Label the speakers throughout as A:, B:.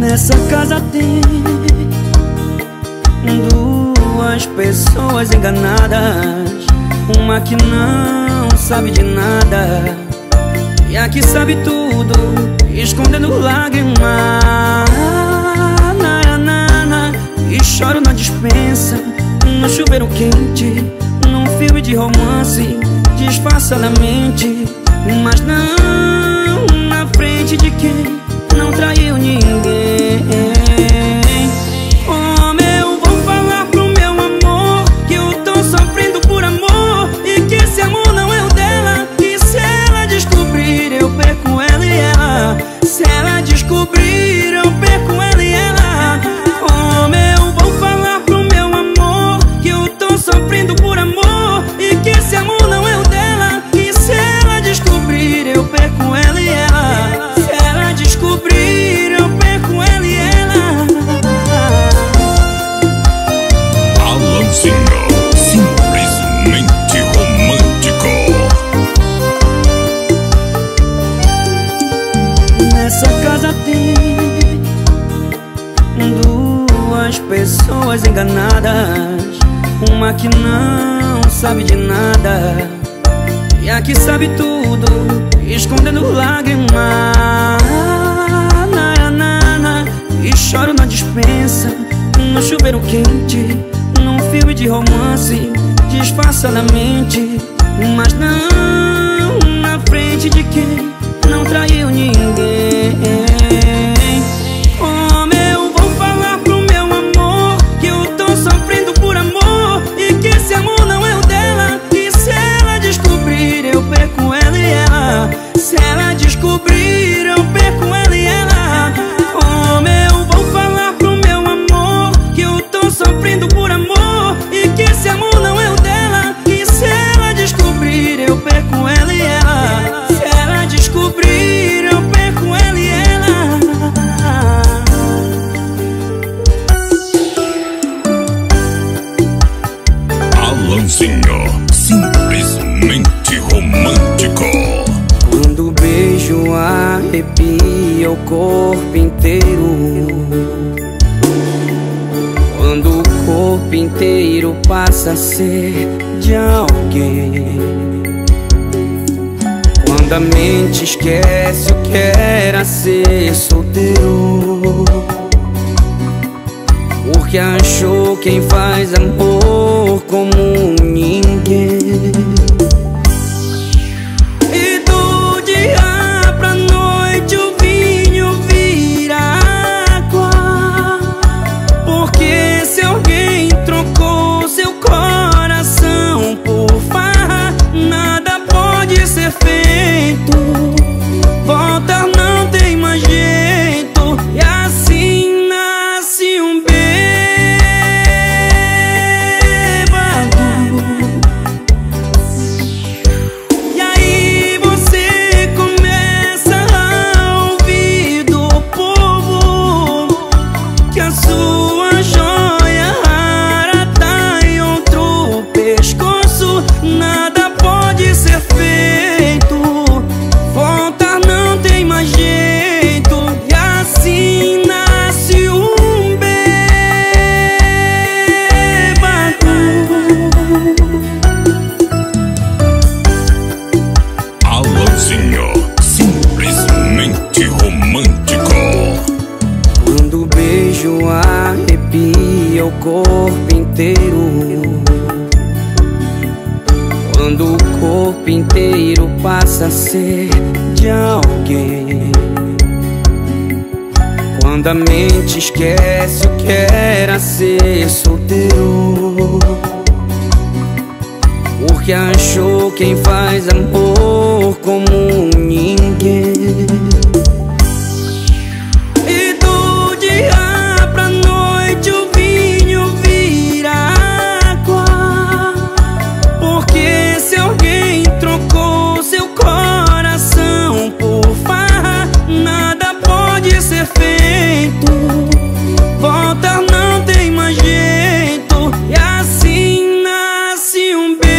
A: Nessa casa tem duas pessoas enganadas, uma que não sabe de nada e a que sabe tudo, escondendo lágrimas. E choro na despensa, no chuveiro quente, num filme de romance disfarçadamente, mas não na frente de quem não traiu ninguém. Como eu vou falar pro meu amor que eu tô sofrendo por amor e que esse amor não é o dela? E se ela descobrir, eu perco ela e ela. Se ela descobrir, eu perco ela e ela. Como eu vou falar pro meu amor que eu tô sofrendo por amor e que esse amor não é o dela? E se ela descobrir, eu perco ela e ela. Se ela descobrir, eu perco ela e ela.
B: Alanzinho, simplesmente romântico.
A: Nessa casa tem duas pessoas enganadas, uma que não sabe de nada e a que sabe tudo, escondendo lágrimas. E choro na despensa, no chuveiro quente, num filme de romance disfarçadamente, mas não na frente de quem não traiu ninguém. Como eu vou falar pro meu amor que eu tô sofrendo por amor e que esse amor não é o dela? E se ela descobrir, eu perco ela e ela. Se ela descobrir, eu perco ela e ela. Como eu vou falar pro meu amor que eu tô sofrendo por amor e que esse amor não é o dela? E se ela descobrir, eu perco ela e ela. Se ela descobrir, eu perco ela e ela.
B: Alanzinho, simplesmente romântico.
A: Quando o beijo arrepia o corpo inteiro, quando o corpo inteiro passa a ser de alguém, quando a mente esquece o que era ser solteiro, porque achou quem faz amor como ninguém. E do dia pra noite o vinho vira água, porque se alguém trocou seu coração por farra, nada pode ser feito, voltar não tem mais jeito. E assim nasce um beijo.
B: Simplesmente romântico.
A: Quando o beijo arrepia o corpo inteiro, quando o corpo inteiro passa a ser de alguém, quando a mente esquece o que era ser solteiro, porque achou quem faz amor como ninguém. E do dia pra noite o vinho vira água, porque se alguém trocou seu coração por farra, nada pode ser feito, voltar não tem mais jeito. E assim nasce um beijo.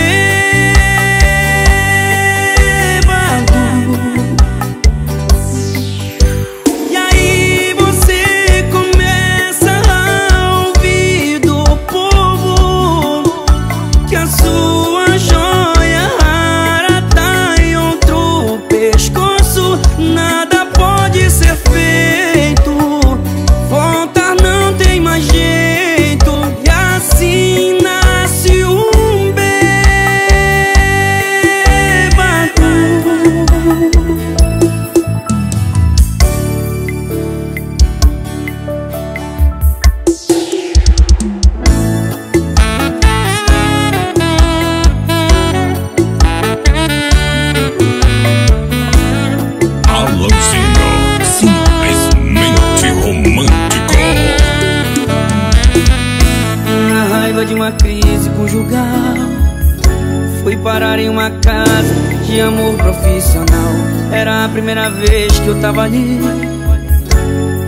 A: amor profissional. Era a primeira vez que eu tava ali,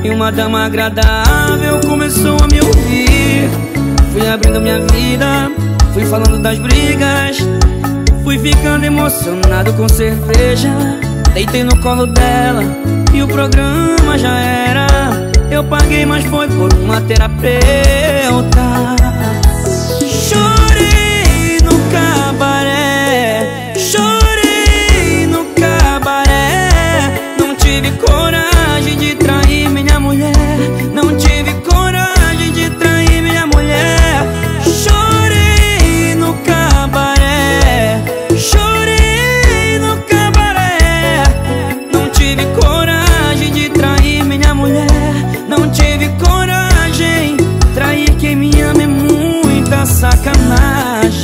A: e uma dama agradável começou a me ouvir. Fui abrindo minha vida, fui falando das brigas, fui ficando emocionado com cerveja. Deitei no colo dela e o programa já era. Eu paguei, mas foi por uma terapeuta. Chorei no cabaré, chorei no cabaré. Não tive coragem de trair minha mulher, não tive coragem de trair minha mulher. Chorei no cabaré, chorei no cabaré. Não tive coragem de trair minha mulher, não tive coragem. Trair quem me ama é muita sacanagem.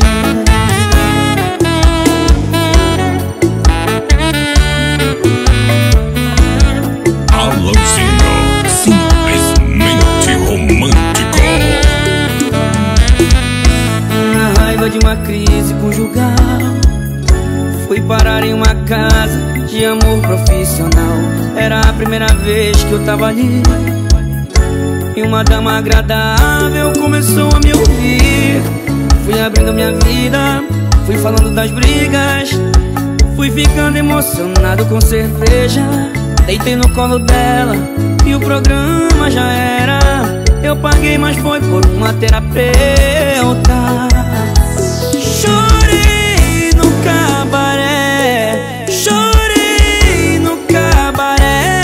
B: Alanzinho, simplesmente romântico.
A: Na raiva de uma crise conjugal, fui parar em uma casa de amor profissional. Era a primeira vez que eu tava ali, e uma dama agradável começou a me ouvir. Fui abrindo minha vida, fui falando das brigas, fui ficando emocionado com cerveja. Deitei no colo dela e o programa já era. Eu paguei, mas foi por uma terapeuta. Chorei no cabaré, chorei no cabaré.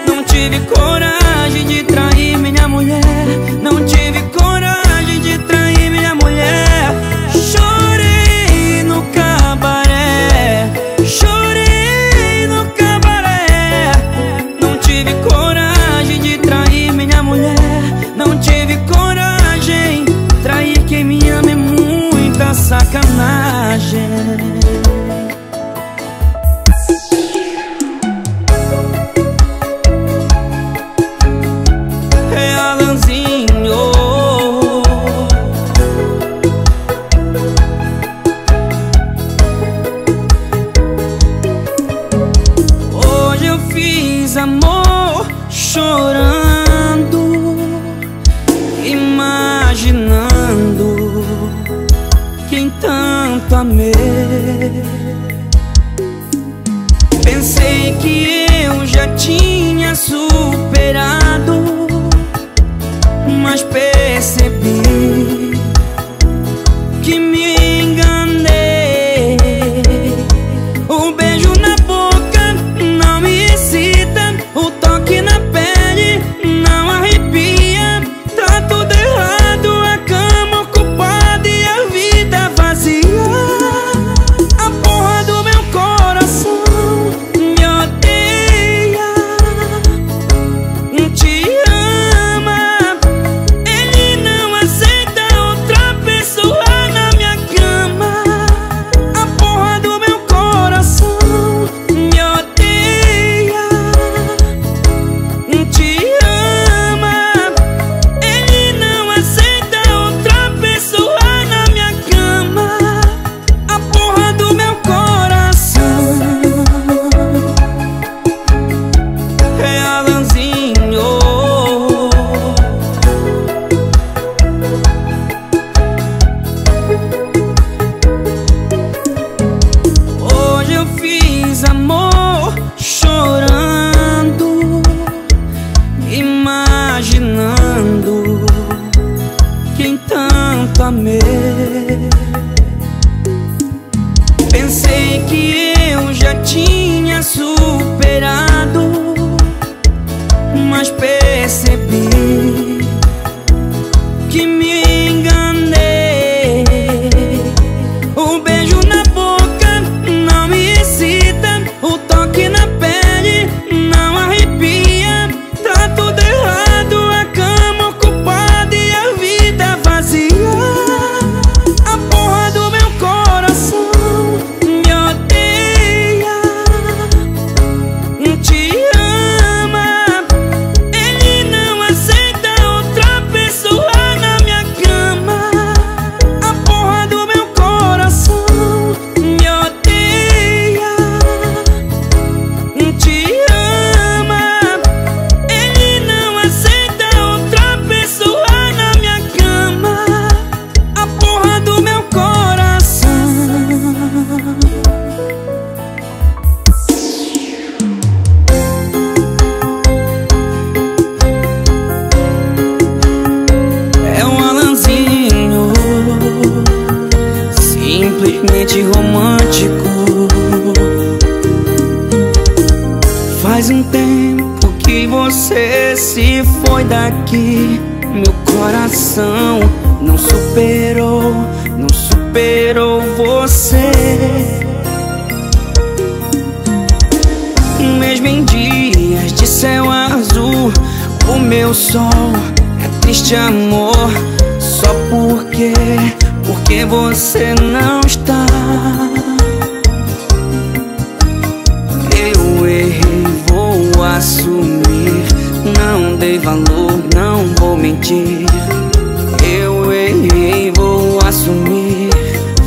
A: Não tive coragem de trair minha mulher, não tive coragem de trair minha mulher. Chorei no cabaré, chorei no cabaré. Não tive coragem de trair minha mulher, não tive coragem. Trair quem me ama é muita sacanagem. É Alanzinho. Hoje eu fiz amor chorando, imaginando quem tanto amei. Pensei que eu já tinha superado, mas percebi que me enganei. O beijo na boca não me excita, o toque na pele não arrepia. Tá tudo errado, a cama ocupada e a vida vazia. A porra do meu coração me odeia. simplesmente romântico. Faz um tempo que você se foi daqui. Meu coração não superou você. Mesmo em dias de céu azul, o meu sol é triste, amor. Só porque você não está. Eu errei, vou assumir. Não dei valor, não vou mentir. Eu errei, vou assumir.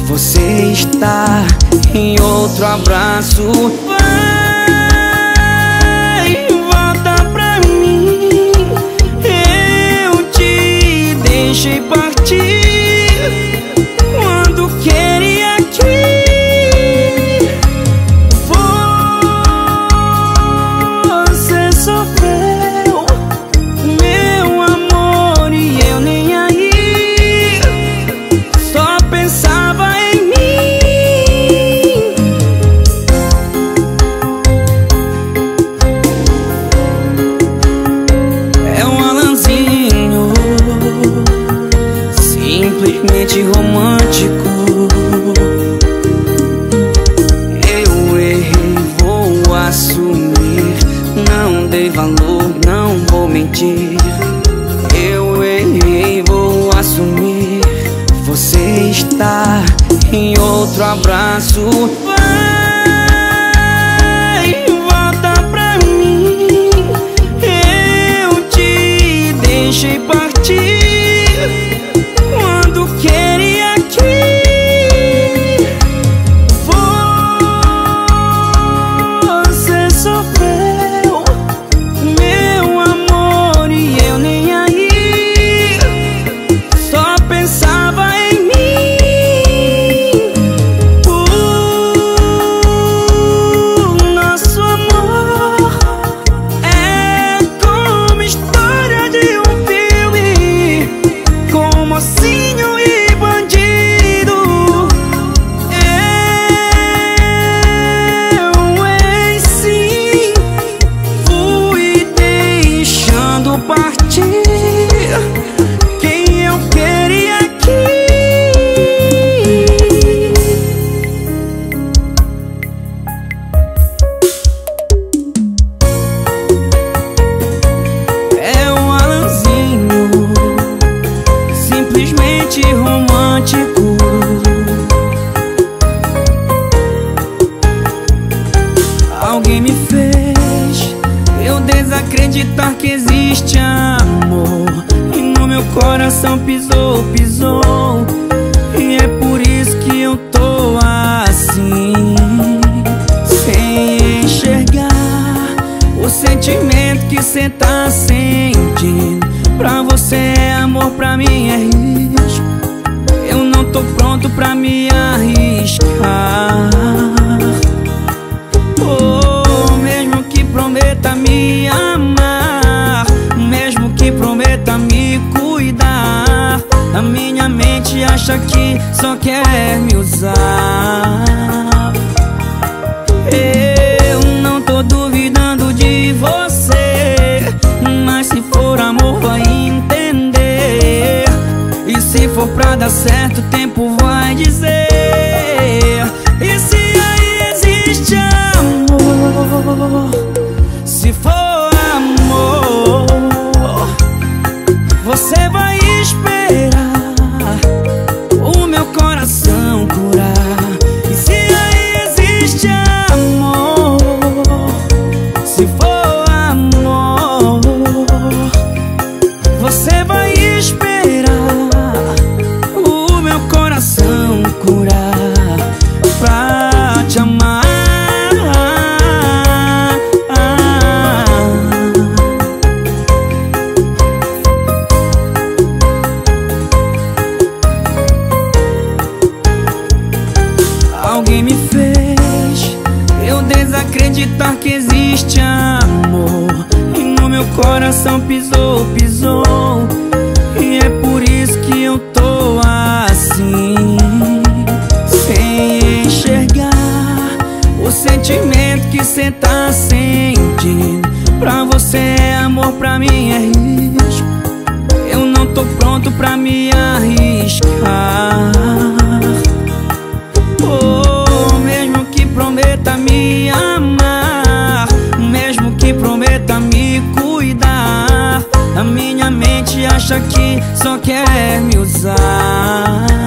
A: Você está em outro abraço. Vai, volta pra mim. Eu te deixei partir quando queria aqui. Você sofreu, meu amor, e eu nem aí. Só pensava em mim. É um Alanzinho, simplesmente romântico. Eu errei, vou assumir. Não dei valor, não vou mentir. Eu errei, vou assumir. Você está em outro abraço. Vai, volta pra mim. Eu te deixei partir quando queria aqui. Você sofreu, meu amor, e eu nem aí. Só pensava em mim. Nosso amor é como história de um filme, com mocinho e bandido. Eu em sim fui deixando partir quem eu queria aqui. É um Alanzinho, simplesmente romântico. Alguém me fez eu desacreditar que existe amor, e no meu coração pisou. E é por isso que eu tô assim, sem enxergar o sentimento que cê tá sentindo. Pra você é amor, pra mim é risco. Eu não tô pronto pra me arriscar. Oh, mesmo que prometa me amar, mesmo que prometa me cuidar, a minha mente acha que só quer me usar. Eu não tô duvidando de você, mas se for amor vai entender. E se for pra dar certo, o tempo vai dizer. E se aí existe amor, se for amor, você vai esperar o meu coração curar. E se aí existe amor, se for amor, você vai esperar o meu coração curar pra te amar. Alguém me fez eu desacreditar que existe amor, e no meu coração pisou. E é por isso que eu tô assim, sem você tá sentindo. Pra você é amor, pra mim é risco. Eu não tô pronto pra me arriscar. Oh, mesmo que prometa me amar, mesmo que prometa me cuidar, a minha mente acha que só quer me usar.